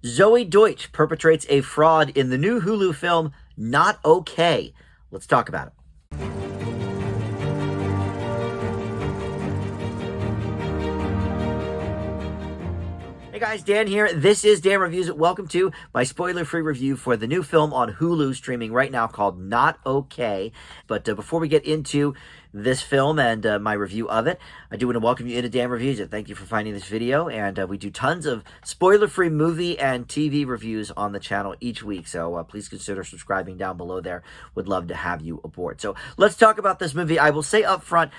Zoe Deutsch perpetrates a fraud in the new Hulu film, Not Okay. Let's talk about it. Hey guys, Dan here. This is Dan Reviews It. Welcome to my spoiler-free review for the new film on Hulu streaming right now called Not Okay. But before we get into this film and my review of it, I do want to welcome you into Dan Reviews It. Thank you for finding this video, and we do tons of spoiler-free movie and TV reviews on the channel each week, so please consider subscribing down below there. Would love to have you aboard. So let's talk about this movie. I will say up front,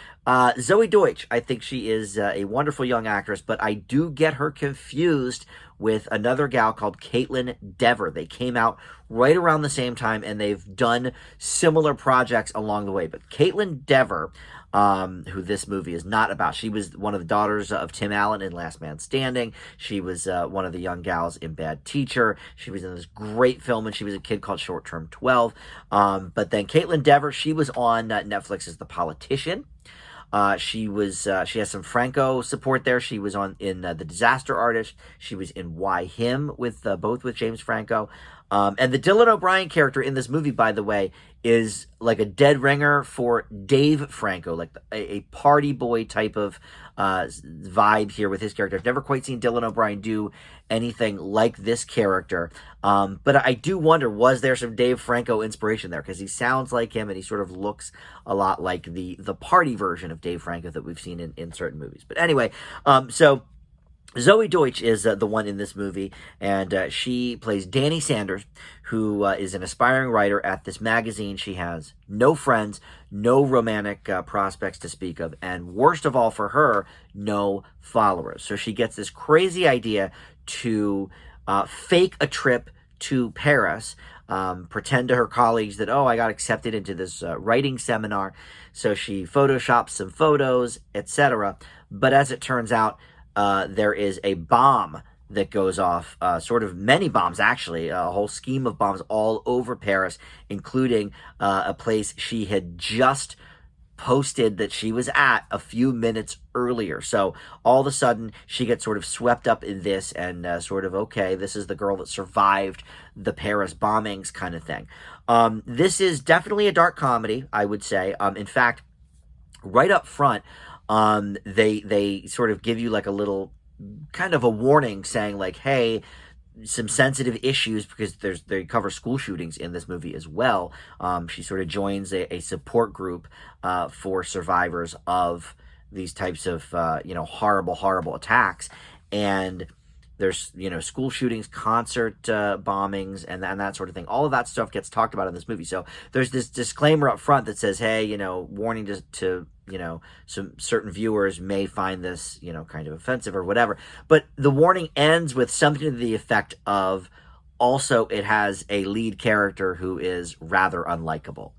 Zoe Deutsch, I think she is a wonderful young actress, but I do get her confused with another gal called Kaitlyn Dever. They came out right around the same time, and they've done similar projects along the way. But Kaitlyn Dever, who this movie is not about, she was one of the daughters of Tim Allen in Last Man Standing. She was one of the young gals in Bad Teacher. She was in this great film when she was a kid called Short Term 12. But then Kaitlyn Dever, she was on Netflix as The Politician. She has some Franco support there. She was in The Disaster Artist. She was in Why Him with both with James Franco. And the Dylan O'Brien character in this movie, by the way, is like a dead ringer for Dave Franco, like a party boy type of vibe here with his character. I've never quite seen Dylan O'Brien do anything like this character. But I do wonder, was there some Dave Franco inspiration there? Because he sounds like him, and he sort of looks a lot like the party version of Dave Franco that we've seen in certain movies. But anyway, so Zoe Deutsch is the one in this movie, and she plays Danny Sanders, who is an aspiring writer at this magazine. She has no friends, no romantic prospects to speak of, and worst of all for her, no followers. So she gets this crazy idea to fake a trip to Paris, pretend to her colleagues that, oh, I got accepted into this writing seminar. So she photoshops some photos, etc. But as it turns out, there is a bomb that goes off, sort of many bombs, actually, a whole scheme of bombs all over Paris, including a place she had just posted that she was at a few minutes earlier. So all of a sudden, she gets sort of swept up in this and sort of, okay, this is the girl that survived the Paris bombings kind of thing. This is definitely a dark comedy, I would say. In fact, right up front, they sort of give you like a little kind of a warning saying like, hey, some sensitive issues, because they cover school shootings in this movie as well. She sort of joins a support group for survivors of these types of horrible attacks, and there's school shootings, concert bombings, and that sort of thing. All of that stuff gets talked about in this movie. So there's this disclaimer up front that says, hey, warning to some certain viewers may find this, kind of offensive or whatever. But the warning ends with something to the effect of, also, it has a lead character who is rather unlikable.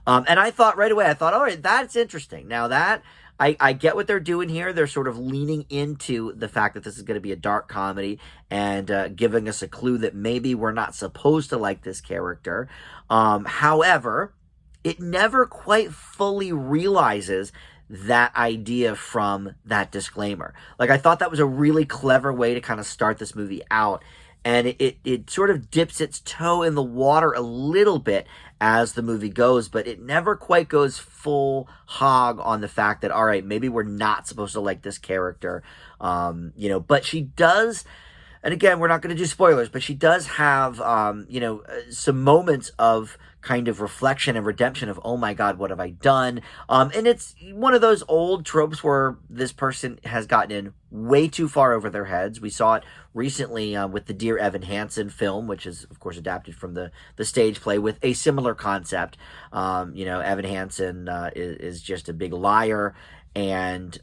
And I thought right away, all right, that's interesting. Now that I get what they're doing here. They're sort of leaning into the fact that this is going to be a dark comedy and giving us a clue that maybe we're not supposed to like this character. However, it never quite fully realizes that idea from that disclaimer. Like, I thought that was a really clever way to kind of start this movie out. And it sort of dips its toe in the water a little bit as the movie goes, but it never quite goes full hog on the fact that, all right, maybe we're not supposed to like this character. But she does, and again, we're not going to do spoilers, but she does have, some moments of kind of reflection and redemption of, oh my God, what have I done? And it's one of those old tropes where this person has gotten in way too far over their heads. We saw it recently with the Dear Evan Hansen film, which is, of course, adapted from the stage play with a similar concept. Evan Hansen is just a big liar, and,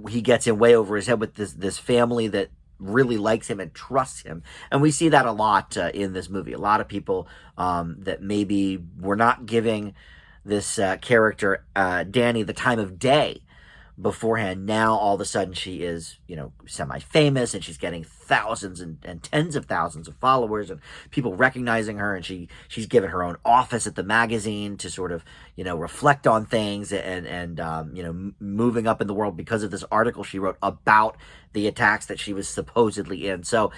he gets in way over his head with this family that really likes him and trusts him. And we see that a lot in this movie. A lot of people that maybe were not giving this character, Danny, the time of day beforehand. Now, all of a sudden, she is, semi-famous, and she's getting thousands and tens of thousands of followers and people recognizing her. And she's given her own office at the magazine to sort of, reflect on things and moving up in the world because of this article she wrote about the attacks that she was supposedly in. So,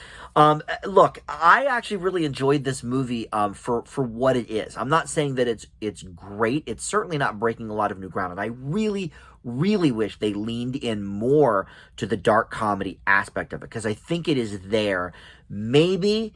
look, I actually really enjoyed this movie for what it is. I'm not saying that it's great. It's certainly not breaking a lot of new ground, and I really, really wish they leaned in more to the dark comedy aspect of it, because I think it is there. Maybe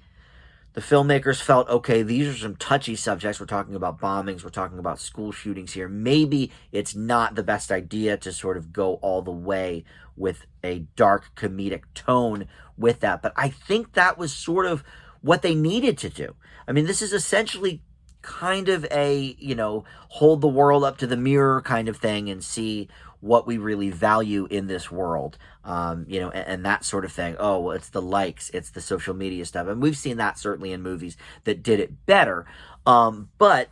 the filmmakers felt, okay, these are some touchy subjects. We're talking about bombings. We're talking about school shootings here. Maybe it's not the best idea to sort of go all the way with a dark comedic tone with that. But I think that was sort of what they needed to do. I mean, this is essentially kind of a, hold the world up to the mirror kind of thing and see what we really value in this world, and that sort of thing. Oh, well, it's the likes, it's the social media stuff. And we've seen that certainly in movies that did it better. But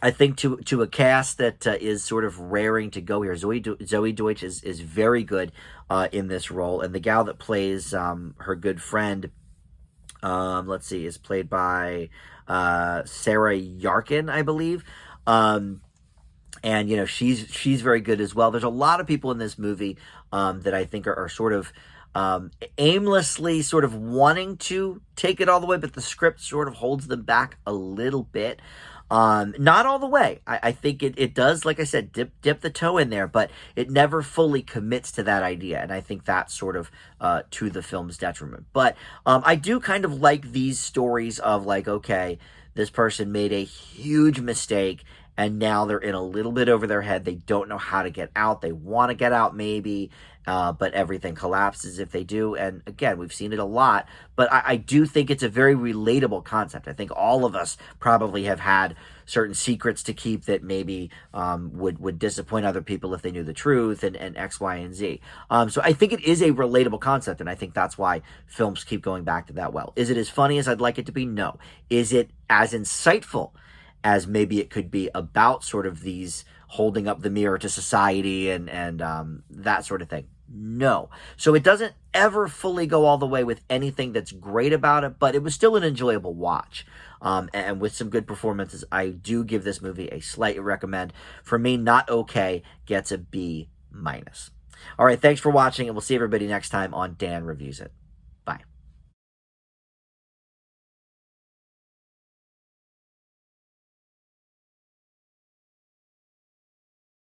I think to a cast that is sort of raring to go here, Zoe Deutsch is very good in this role. And the gal that plays her good friend, let's see, is played by Sarah Yarkin, I believe. And, she's very good as well. There's a lot of people in this movie that I think are sort of aimlessly sort of wanting to take it all the way, but the script sort of holds them back a little bit. Not all the way. I think it does, like I said, dip the toe in there, but it never fully commits to that idea. And I think that's sort of to the film's detriment. But I do kind of like these stories of like, okay, this person made a huge mistake, and now they're in a little bit over their head. They don't know how to get out. They want to get out maybe, but everything collapses if they do. And again, we've seen it a lot, but I do think it's a very relatable concept. I think all of us probably have had certain secrets to keep that maybe would disappoint other people if they knew the truth, and X, Y, and Z. So I think it is a relatable concept, and I think that's why films keep going back to that well. Is it as funny as I'd like it to be? No. Is it as insightful as maybe it could be about sort of these holding up the mirror to society and that sort of thing? No. So it doesn't ever fully go all the way with anything that's great about it, but it was still an enjoyable watch. And with some good performances, I do give this movie a slight recommend. For me, not okay, gets a B-. All right, thanks for watching, and we'll see everybody next time on Dan Reviews It.